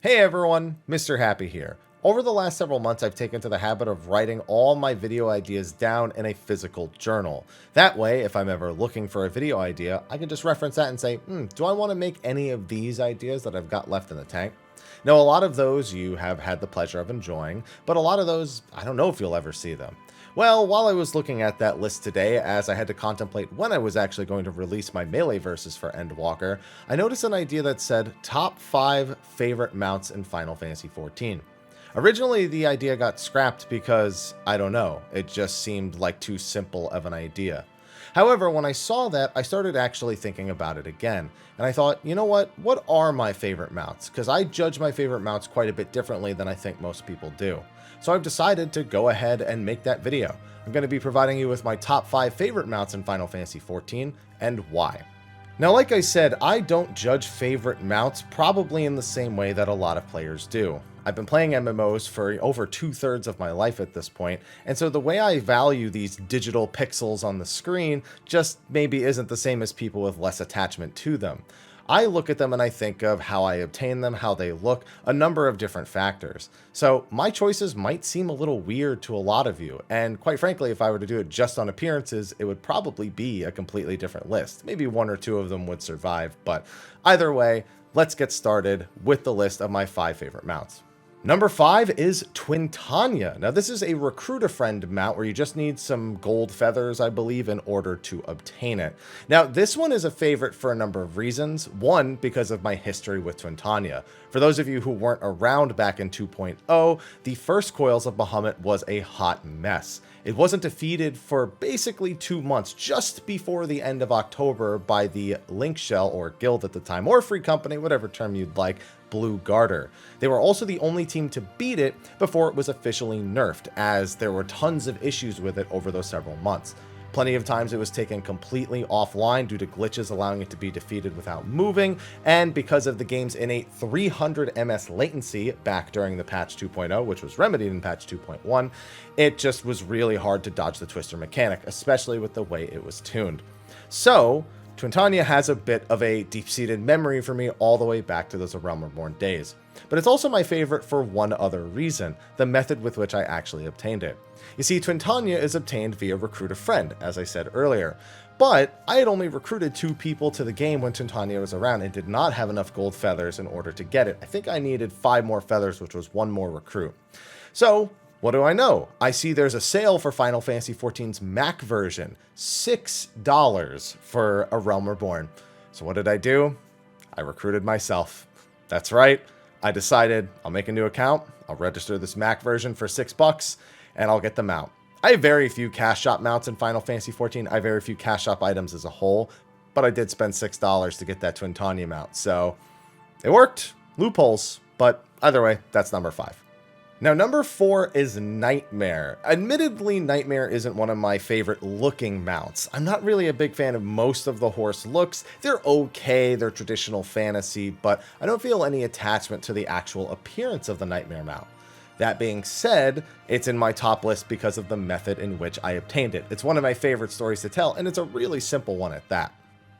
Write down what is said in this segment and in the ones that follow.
Hey everyone, Mr. Happy here. Over the last several months, I've taken to the habit of writing all my video ideas down in a physical journal. That way, if I'm ever looking for a video idea, I can just reference that and say, do I want to make any of these ideas that I've got left in the tank? Now, a lot of those you have had the pleasure of enjoying, but a lot of those, I don't know if you'll ever see them. Well, while I was looking at that list today, as I had to contemplate when I was actually going to release my melee verses for Endwalker, I noticed an idea that said top 5 favorite mounts in Final Fantasy XIV. Originally, the idea got scrapped because, I don't know, it just seemed like too simple of an idea. However, when I saw that, I started actually thinking about it again, and I thought, you know what are my favorite mounts? Because I judge my favorite mounts quite a bit differently than I think most people do. So I've decided to go ahead and make that video. I'm going to be providing you with my top 5 favorite mounts in Final Fantasy XIV, and why. Now, like I said, I don't judge favorite mounts probably in the same way that a lot of players do. I've been playing MMOs for over 2/3 of my life at this point, and so the way I value these digital pixels on the screen just maybe isn't the same as people with less attachment to them. I look at them and I think of how I obtain them, how they look, a number of different factors. So my choices might seem a little weird to a lot of you, and quite frankly, if I were to do it just on appearances, it would probably be a completely different list. Maybe 1 or 2 of them would survive, but either way, let's get started with the list of my 5 favorite mounts. Number 5 is Twintania. Now, this is a recruit-a-friend mount where you just need some gold feathers, I believe, in order to obtain it. Now, this one is a favorite for a number of reasons. One, because of my history with Twintania. For those of you who weren't around back in 2.0, the first Coils of Bahamut was a hot mess. It wasn't defeated for basically 2 months, just before the end of October, by the Link Shell, or guild at the time, or free company, whatever term you'd like, Blue Garter. They were also the only team to beat it before it was officially nerfed, as there were tons of issues with it over those several months. Plenty of times it was taken completely offline due to glitches allowing it to be defeated without moving, and because of the game's innate 300 ms latency back during the patch 2.0, which was remedied in patch 2.1, it just was really hard to dodge the twister mechanic, especially with the way it was tuned. So, Twintania has a bit of a deep-seated memory for me all the way back to those A Realm Reborn days. But it's also my favorite for one other reason, the method with which I actually obtained it. You see, Twintania is obtained via recruit-a-friend, as I said earlier. But I had only recruited 2 people to the game when Twintania was around and did not have enough gold feathers in order to get it. I think I needed 5 more feathers, which was 1 more recruit. So, what do I know? I see there's a sale for Final Fantasy XIV's Mac version, $6 for A Realm Reborn. So what did I do? I recruited myself. That's right. I decided I'll make a new account, I'll register this Mac version for $6, and I'll get them out. I have very few cash shop mounts in Final Fantasy XIV. I have very few cash shop items as a whole, but I did spend $6 to get that Twintania mount, so it worked. Loopholes, but either way, that's number 5. Now, number 4 is Nightmare. Admittedly, Nightmare isn't one of my favorite looking mounts. I'm not really a big fan of most of the horse looks. They're okay, they're traditional fantasy, but I don't feel any attachment to the actual appearance of the Nightmare mount. That being said, it's in my top list because of the method in which I obtained it. It's one of my favorite stories to tell, and it's a really simple one at that.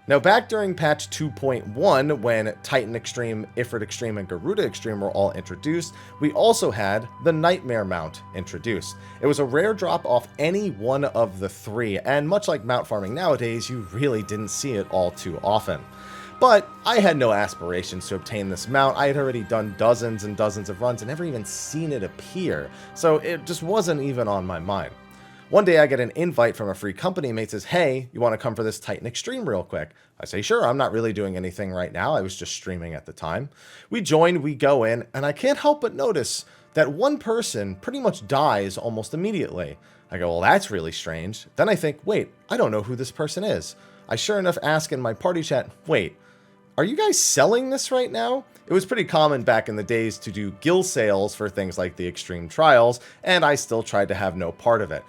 Now, back during patch 2.1, when Titan Extreme, Ifrit Extreme, and Garuda Extreme were all introduced, we also had the Nightmare mount introduced. It was a rare drop off any one of the 3, and much like mount farming nowadays, you really didn't see it all too often. But I had no aspirations to obtain this mount. I had already done dozens and dozens of runs and never even seen it appear, so it just wasn't even on my mind. One day I get an invite from a free company mate, says, hey, you want to come for this Titan Extreme real quick? I say, sure, I'm not really doing anything right now. I was just streaming at the time. We join, we go in, and I can't help but notice that one person pretty much dies almost immediately. I go, well, that's really strange. Then I think, wait, I don't know who this person is. I sure enough ask in my party chat, wait, are you guys selling this right now? It was pretty common back in the days to do guild sales for things like the Extreme Trials, and I still tried to have no part of it.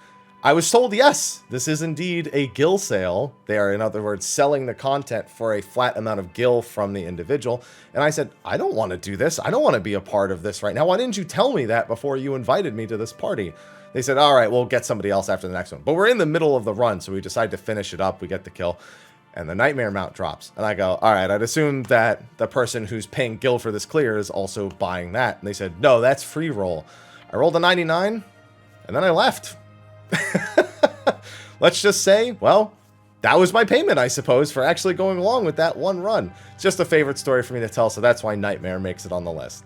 I was told, yes, this is indeed a gil sale. They are, in other words, selling the content for a flat amount of gil from the individual. And I said, I don't want to do this. I don't want to be a part of this right now. Why didn't you tell me that before you invited me to this party? They said, all right, we'll get somebody else after the next one. But we're in the middle of the run, so we decide to finish it up. We get the kill. And the Nightmare mount drops. And I go, all right, I'd assume that the person who's paying Gil for this clear is also buying that. And they said, no, that's free roll. I rolled a 99, and then I left. Let's just say, well, that was my payment, I suppose, for actually going along with that one run. It's just a favorite story for me to tell, so that's why Nightmare makes it on the list.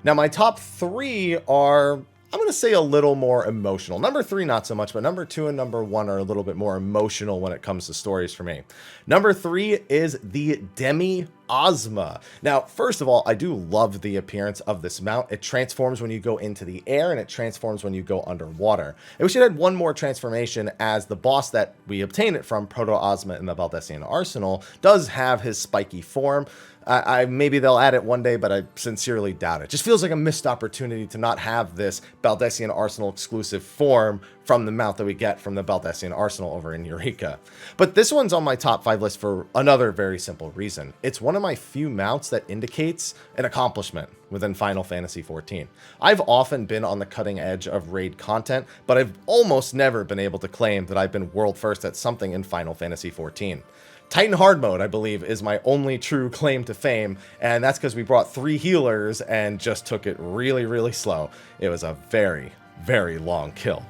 Now, my top 3 are, I'm going to say, a little more emotional. Number 3, not so much, but number 2 and number 1 are a little bit more emotional when it comes to stories for me. Number 3 is the Demi-Ozma. Now, first of all, I do love the appearance of this mount. It transforms when you go into the air, and it transforms when you go underwater. I wish it had one more transformation, as the boss that we obtain it from, Proto-Ozma in the Baldesion Arsenal, does have his spiky form. Maybe they'll add it one day, but I sincerely doubt it. Just feels like a missed opportunity to not have this Baldesion Arsenal exclusive form from the mount that we get from the Baldesion Arsenal over in Eureka. But this one's on my top 5 list for another very simple reason. It's one of my few mounts that indicates an accomplishment within Final Fantasy XIV. I've often been on the cutting edge of raid content, but I've almost never been able to claim that I've been world first at something in Final Fantasy XIV. Titan Hard Mode, I believe, is my only true claim to fame, and that's because we brought 3 healers and just took it really, really slow. It was a very, very long kill.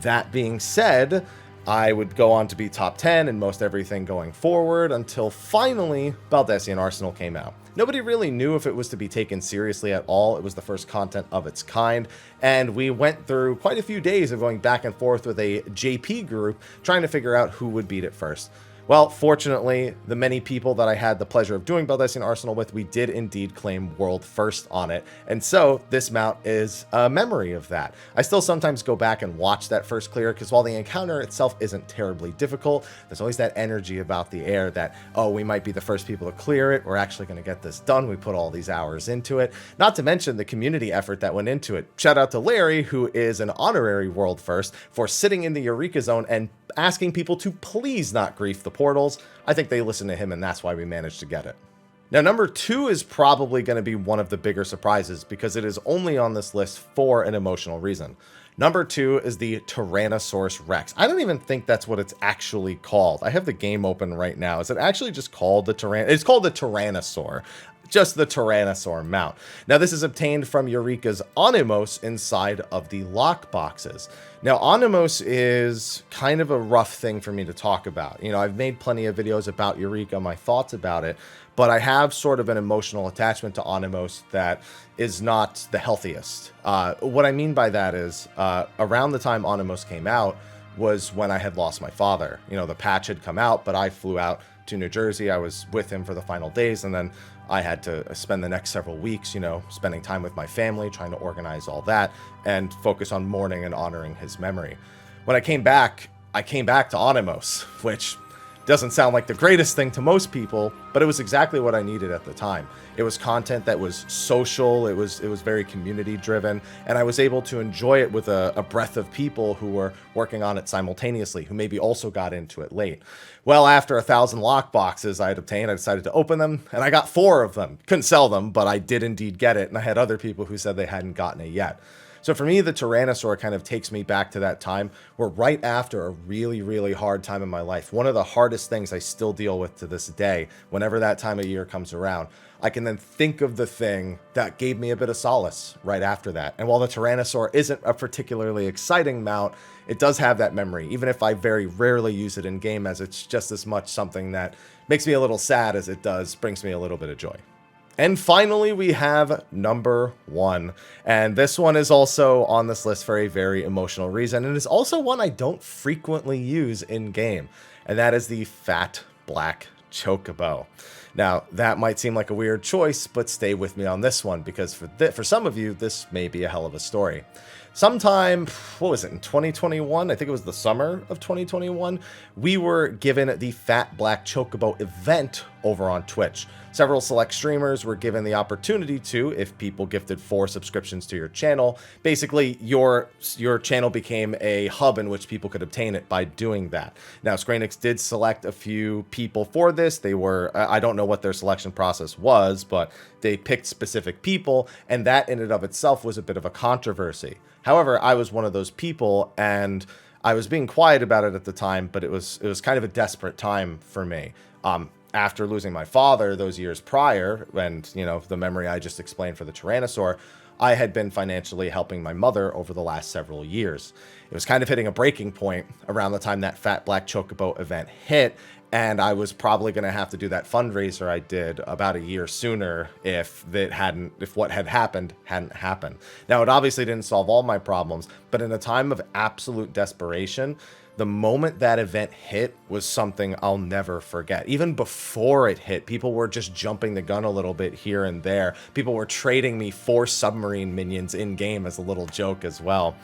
That being said, I would go on to be top 10 in most everything going forward until finally Baldesion Arsenal came out. Nobody really knew if it was to be taken seriously at all. It was the first content of its kind, and we went through quite a few days of going back and forth with a JP group trying to figure out who would beat it first. Well, fortunately, the many people that I had the pleasure of doing Baldesion Arsenal with, we did indeed claim world first on it. And so this mount is a memory of that. I still sometimes go back and watch that first clear, because while the encounter itself isn't terribly difficult, there's always that energy about the air that, oh, we might be the first people to clear it. We're actually going to get this done. We put all these hours into it. Not to mention the community effort that went into it. Shout out to Larry, who is an honorary world first, for sitting in the Eureka zone and asking people to please not grief the portals. I think they listened to him, and that's why we managed to get it. Now, number 2 is probably going to be one of the bigger surprises, because it is only on this list for an emotional reason. Number 2 is the Tyrannosaurus Rex. I don't even think that's what it's actually called. I have the game open right now. Is it actually just called the Tyrannosaur? It's called the Tyrannosaur. Just the Tyrannosaur mount. Now, this is obtained from Eureka's Onimos inside of the lock boxes. Now, Onimos is kind of a rough thing for me to talk about. You know, I've made plenty of videos about Eureka, my thoughts about it, but I have sort of an emotional attachment to Onimos that is not the healthiest. What I mean by that is, around the time Onimos came out was when I had lost my father. You know, the patch had come out, but I flew out to New Jersey. I was with him for the final days, and then I had to spend the next several weeks, you know, spending time with my family, trying to organize all that and focus on mourning and honoring his memory. When I came back to Onimos, which doesn't sound like the greatest thing to most people, but it was exactly what I needed at the time. It was content that was social, it was very community driven, and I was able to enjoy it with a breadth of people who were working on it simultaneously, who maybe also got into it late. Well, after 1,000 lock boxes I had obtained, I decided to open them, and I got 4 of them. Couldn't sell them, but I did indeed get it, and I had other people who said they hadn't gotten it yet. So for me, the Tyrannosaur kind of takes me back to that time where right after a really, really hard time in my life, one of the hardest things I still deal with to this day, whenever that time of year comes around, I can then think of the thing that gave me a bit of solace right after that. And while the Tyrannosaur isn't a particularly exciting mount, it does have that memory, even if I very rarely use it in game, as it's just as much something that makes me a little sad as it does brings me a little bit of joy. And finally, we have number 1. And this one is also on this list for a very emotional reason. And it's also one I don't frequently use in game. And that is the fat Black Chocobo. Now, that might seem like a weird choice, but stay with me on this one, because for some of you, this may be a hell of a story. Sometime, what was it, in 2021? I think it was the summer of 2021. We were given the Fat Black Chocobo event over on Twitch. Several select streamers were given the opportunity to, if people gifted 4 subscriptions to your channel, basically your channel became a hub in which people could obtain it by doing that. Now, Square Enix did select a few people for this. They were, I don't know what their selection process was, but they picked specific people, and that in and of itself was a bit of a controversy. However, I was one of those people, and I was being quiet about it at the time, but it was kind of a desperate time for me. After losing my father those years prior, and, you know, the memory I just explained for the Tyrannosaur, I had been financially helping my mother over the last several years. It was kind of hitting a breaking point around the time that Fat Black Chocobo event hit, and I was probably going to have to do that fundraiser I did about a year sooner if what had happened hadn't happened. Now, it obviously didn't solve all my problems, but in a time of absolute desperation, the moment that event hit was something I'll never forget. Even before it hit, people were just jumping the gun a little bit here and there. People were trading me 4 submarine minions in-game as a little joke as well.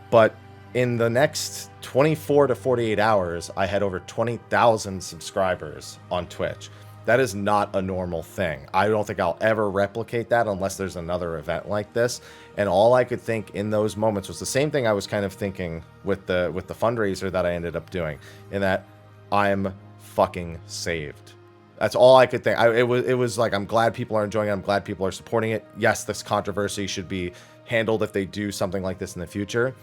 But in the next 24 to 48 hours, I had over 20,000 subscribers on Twitch. That is not a normal thing. I don't think I'll ever replicate that unless there's another event like this. And all I could think in those moments was the same thing I was kind of thinking with the fundraiser that I ended up doing, in that I'm fucking saved. That's all I could think. It was like, I'm glad people are enjoying it. I'm glad people are supporting it. Yes, this controversy should be handled if they do something like this in the future.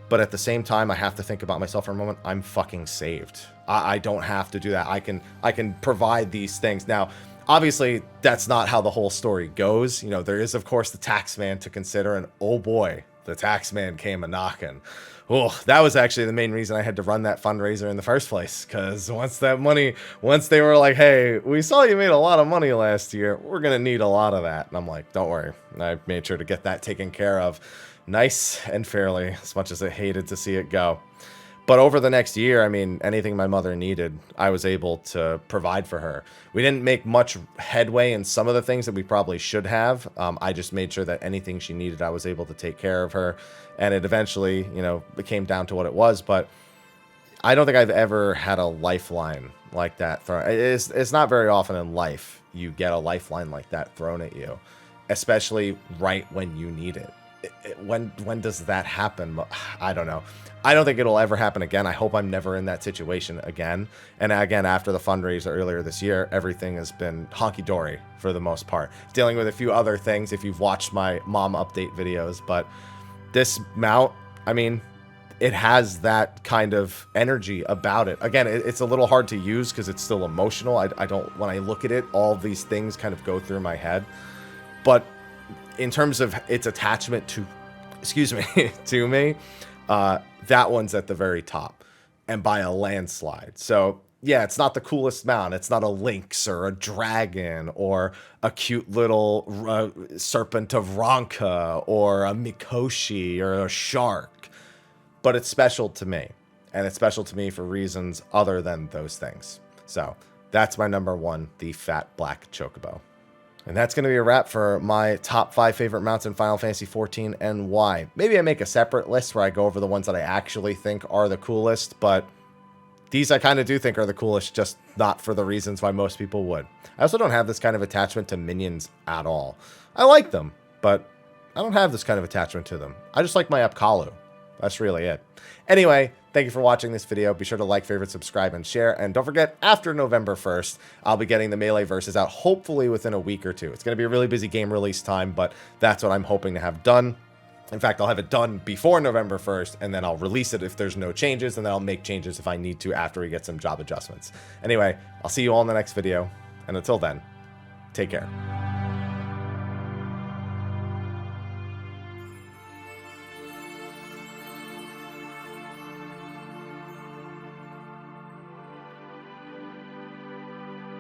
But at the same time, I have to think about myself for a moment. I'm fucking saved. I don't have to do that. I can provide these things. Now, obviously, that's not how the whole story goes. You know, there is, of course, the tax man to consider. And oh boy, the tax man came a-knocking. Oh, that was actually the main reason I had to run that fundraiser in the first place. Because once they were like, hey, we saw you made a lot of money last year, we're going to need a lot of that. And I'm like, don't worry. And I made sure to get that taken care of nice and fairly, as much as I hated to see it go. But over the next year, I mean, anything my mother needed, I was able to provide for her. We didn't make much headway in some of the things that we probably should have. I just made sure that anything she needed, I was able to take care of her. And it eventually, you know, it came down to what it was. But I don't think I've ever had a lifeline like that thrown. It's not very often in life you get a lifeline like that thrown at you, especially right when you need it. When does that happen? I don't know. I don't think it'll ever happen again. I hope I'm never in that situation again. And again, after the fundraiser earlier this year, everything has been honky-dory for the most part. Dealing with a few other things if you've watched my mom update videos. But this mount, I mean, it has that kind of energy about it. Again, it's a little hard to use because it's still emotional. I don't, when I look at it, all these things kind of go through my head. But in terms of its attachment to, to me, that one's at the very top, and by a landslide. So yeah, it's not the coolest mount. It's not a lynx or a dragon or a cute little serpent of Ronka or a Mikoshi or a shark, but it's special to me, and it's special to me for reasons other than those things. So that's my number 1, the Fat Black Chocobo. And that's going to be a wrap for my top 5 favorite mounts in Final Fantasy XIV and why. Maybe I make a separate list where I go over the ones that I actually think are the coolest, but these I kind of do think are the coolest, just not for the reasons why most people would. I also don't have this kind of attachment to minions at all. I like them, but I don't have this kind of attachment to them. I just like my Apkalu. That's really it. Anyway, thank you for watching this video. Be sure to like, favorite, subscribe, and share. And don't forget, after November 1st, I'll be getting the Melee Versus out hopefully within a week or 2. It's going to be a really busy game release time, but that's what I'm hoping to have done. In fact, I'll have it done before November 1st, and then I'll release it if there's no changes, and then I'll make changes if I need to after we get some job adjustments. Anyway, I'll see you all in the next video, and until then, take care.